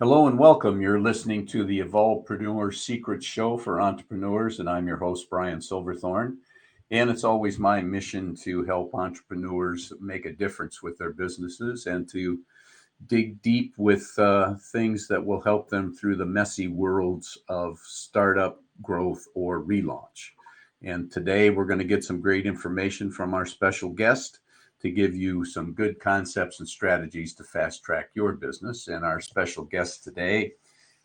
Hello and welcome. You're listening to the Evolvepreneur Secret Show for entrepreneurs, and I'm your host, Brian Silverthorne. And it's always my mission to help entrepreneurs make a difference with their businesses and to dig deep with things that will help them through the messy worlds of startup, growth, or relaunch. And today we're going to get some great information from our special guest to give you some good concepts and strategies to fast track your business. And our special guest today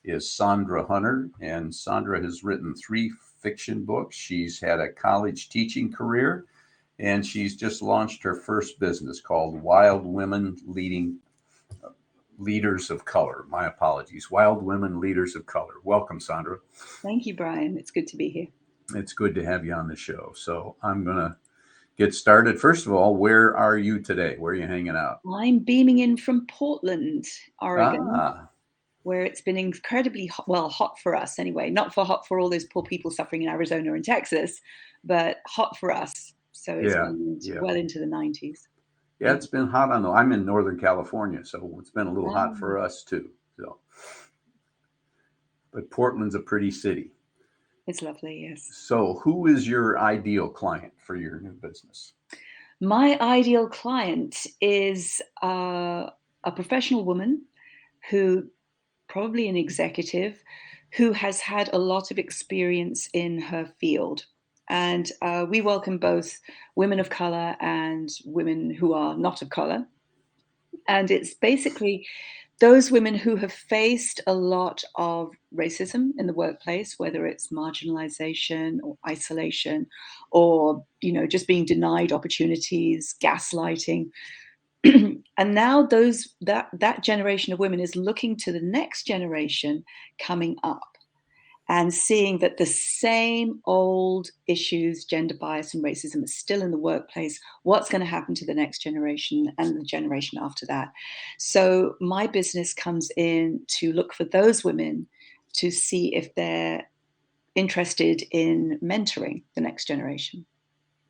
is Sandra Hunter. And Sandra has written 3 fiction books. She's had a college teaching career, and she's just launched her first business called Wild Women Leaders of Color. My apologies. Wild Women Leaders of Color. Welcome, Sandra. Thank you, Brian. It's good to be here. It's good to have you on the show. So I'm going to get started. First of all, where are you today? Where are you hanging out? I'm beaming in from Portland, Oregon, Ah, where it's been incredibly hot, well, hot for us anyway, not for hot for all those poor people suffering in Arizona and Texas, but hot for us. So it's yeah, been yeah. well into the 90s. Yeah, it's been hot on the. I'm in Northern California, so it's been a little hot Um, for us too. So, but Portland's a pretty city. it's lovely, yes. So, who is your ideal client for your new business? My ideal client is a professional woman who, probably an executive, who has had a lot of experience in her field. And we welcome both women of color and women who are not of color. And it's basically those women who have faced a lot of racism in the workplace, whether it's marginalization or isolation or, just being denied opportunities, gaslighting. And now that generation of women is looking to the next generation coming up and seeing that the same old issues, gender bias and racism, are still in the workplace. What's going to happen to the next generation and the generation after that? So my business comes in to look for those women to see if they're interested in mentoring the next generation.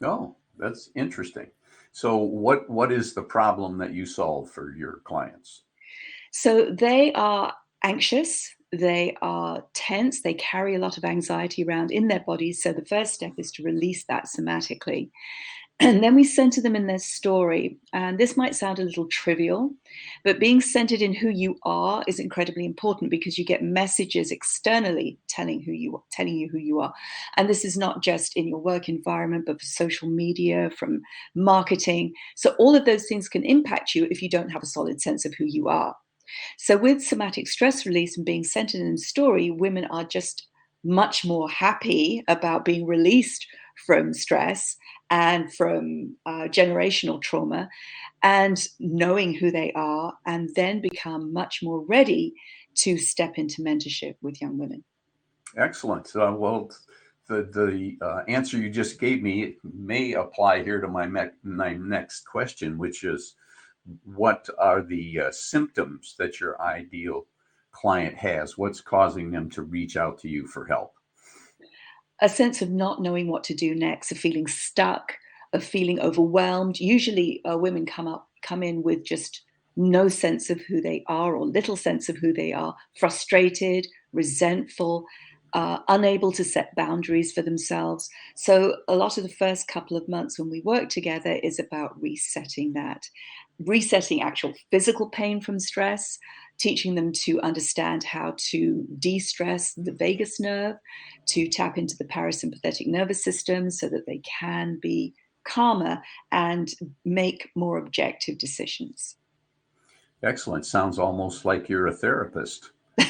Oh, that's interesting. So, what is the problem that you solve for your clients? So they are anxious, they are tense, they carry a lot of anxiety around in their bodies. So the first step is to release that somatically. And then we center them in their story. And this might sound a little trivial, but being centered in who you are is incredibly important because you get messages externally telling you who you are. And this is not just in your work environment, but for social media, from marketing. So all of those things can impact you if you don't have a solid sense of who you are. So, with somatic stress release and being centered in story, women are just much more happy about being released from stress and from generational trauma and knowing who they are, and then become much more ready to step into mentorship with young women. Excellent. Well, the answer you just gave me may apply here to my next question, which is, what are the symptoms that your ideal client has? What's causing them to reach out to you for help? A sense of not knowing what to do next, of feeling stuck, of feeling overwhelmed. Usually, women come in with just no sense of who they are or little sense of who they are, frustrated, resentful, unable to set boundaries for themselves. So, a lot of the first couple of months when we work together is about resetting actual physical pain from stress, teaching them to understand how to de-stress the vagus nerve, to tap into the parasympathetic nervous system so that they can be calmer and make more objective decisions. Excellent. Sounds almost like you're a therapist. No,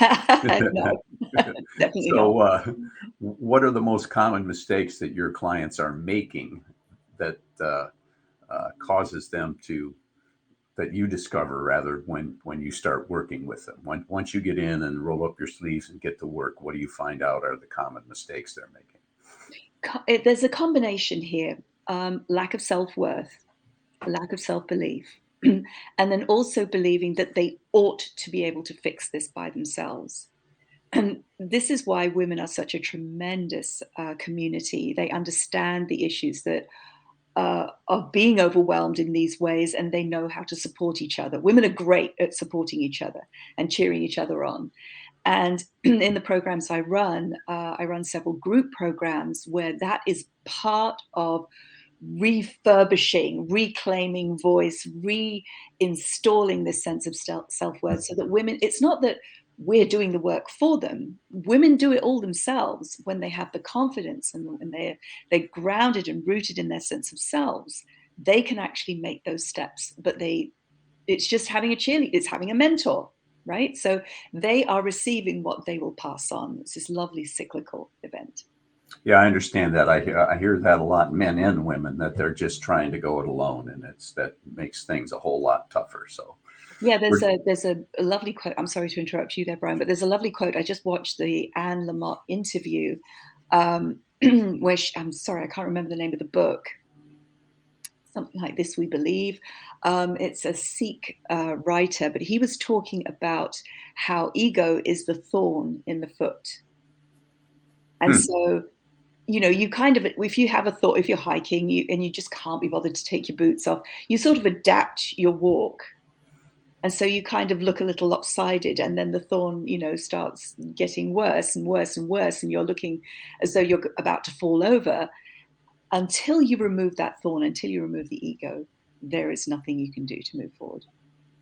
definitely not. So, what are the most common mistakes that your clients are making that causes them to that you discover rather when you start working with them? Once you get in and roll up your sleeves and get to work, what do you find out are the common mistakes they're making? There's a combination here: lack of self-worth, lack of self-belief, and then also believing that they ought to be able to fix this by themselves. And this is why women are such a tremendous community. They understand the issues that of being overwhelmed in these ways, and they know how to support each other. Women are great at supporting each other and cheering each other on. And in the programs I run several group programs where that is part of refurbishing, reclaiming voice, reinstalling this sense of self-worth, so that women, it's not that we're doing the work for them. Women do it all themselves when they have the confidence and they're grounded and rooted in their sense of selves. They can actually make those steps, but it's just having a cheerleader, it's having a mentor, right? So they are receiving what they will pass on. It's this lovely cyclical event. Yeah, I understand that. I hear that a lot, men and women, that they're just trying to go it alone, and that makes things a whole lot tougher. So yeah, there's a lovely quote. I'm sorry to interrupt you there, Brian, but there's a lovely quote. I just watched the Anne Lamott interview, where I'm sorry, I can't remember the name of the book. Something like This We Believe. It's a Sikh writer, but he was talking about how ego is the thorn in the foot. And so, you kind of, if you have a thought, if you're hiking and you just can't be bothered to take your boots off, you sort of adapt your walk. And so you kind of look a little lopsided, and then the thorn, starts getting worse and worse and worse, and you're looking as though you're about to fall over. Until you remove that thorn, until you remove the ego, there is nothing you can do to move forward.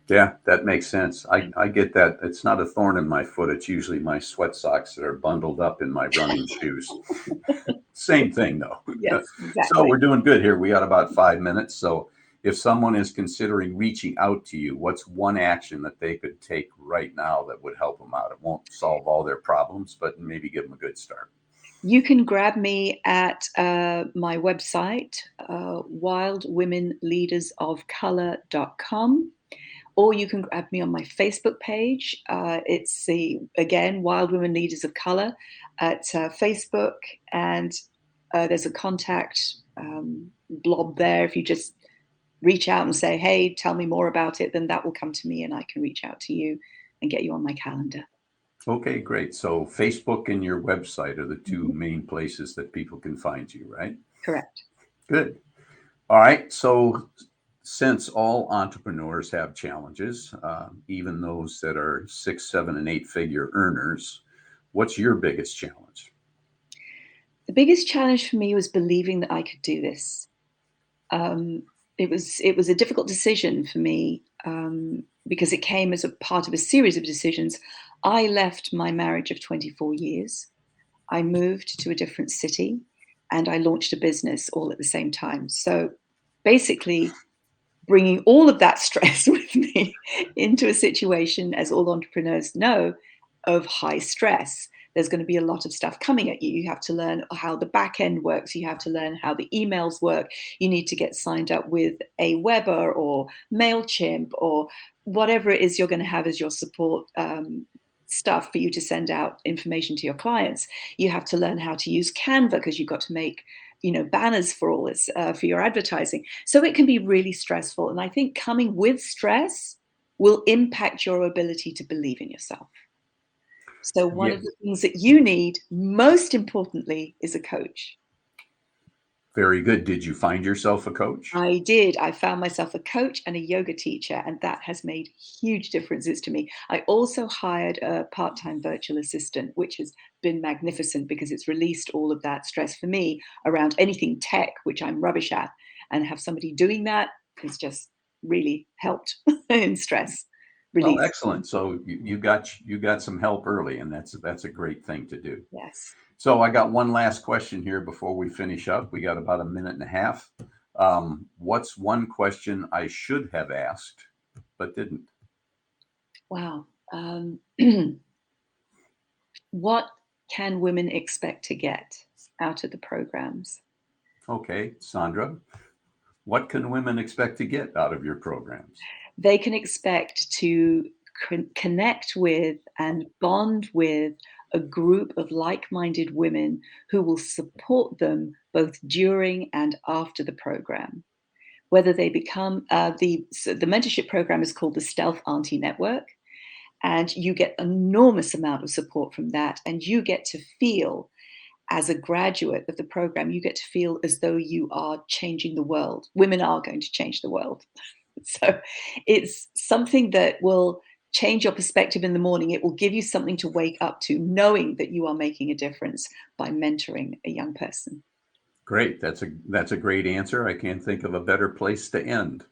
yeah, that makes sense. I get that. It's not a thorn in my foot. It's usually my sweat socks that are bundled up in my running shoes. Same thing, though. Yes, exactly. So we're doing good here. We got about 5 minutes. So if someone is considering reaching out to you, what's one action that they could take right now that would help them out? It won't solve all their problems, but maybe give them a good start. You can grab me at my website, wildwomenleadersofcolor.com, or you can grab me on my Facebook page. It's again, Wild Women Leaders of Color at Facebook, and there's a contact blob there. If you just reach out and say, hey, tell me more about it, then that will come to me and I can reach out to you and get you on my calendar. Okay, great. So Facebook and your website are the two main places that people can find you, right? Correct. Good. All right. So since all entrepreneurs have challenges, even those that are 6, 7, and 8-figure earners, what's your biggest challenge? The biggest challenge for me was believing that I could do this. It was a difficult decision for me because it came as a part of a series of decisions. I left my marriage of 24 years. I moved to a different city and I launched a business all at the same time. So basically bringing all of that stress with me into a situation, as all entrepreneurs know, of high stress. There's going to be a lot of stuff coming at you. You have to learn how the back end works. You have to learn how the emails work. You need to get signed up with Aweber or MailChimp or whatever it is you're going to have as your support stuff for you to send out information to your clients. You have to learn how to use Canva because you've got to make banners for all this, for your advertising. So it can be really stressful. And I think coming with stress will impact your ability to believe in yourself. So one of the things that you need, most importantly, is a coach. Very good. Did you find yourself a coach? I did. I found myself a coach and a yoga teacher, and that has made huge differences to me. I also hired a part-time virtual assistant, which has been magnificent because it's released all of that stress for me around anything tech, which I'm rubbish at, and have somebody doing that has just really helped in stress release. Well, excellent. So you got some help early, and that's a great thing to do. Yes. So I got one last question here before we finish up. We got about a minute and a half. What's one question I should have asked but didn't? Wow. What can women expect to get out of the programs? Okay, Sandra, what can women expect to get out of your programs? They can expect to connect with and bond with a group of like-minded women who will support them both during and after the program. Whether they become, the mentorship program is called the Stealth Auntie Network, and you get enormous amount of support from that, and you get to feel as a graduate of the program, you get to feel as though you are changing the world. Women are going to change the world. So it's something that will change your perspective in the morning. It will give you something to wake up to, knowing that you are making a difference by mentoring a young person. Great. That's a great answer. I can't think of a better place to end.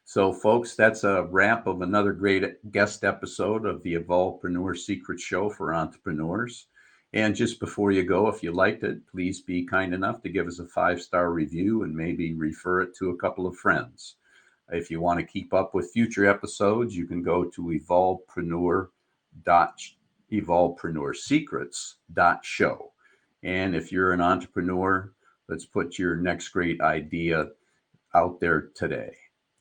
So, folks, that's a wrap of another great guest episode of the Evolvepreneur Secret Show for entrepreneurs. And just before you go, if you liked it, please be kind enough to give us a 5-star review and maybe refer it to a couple of friends. If you want to keep up with future episodes, you can go to evolvepreneursecrets.show. And if you're an entrepreneur, let's put your next great idea out there today.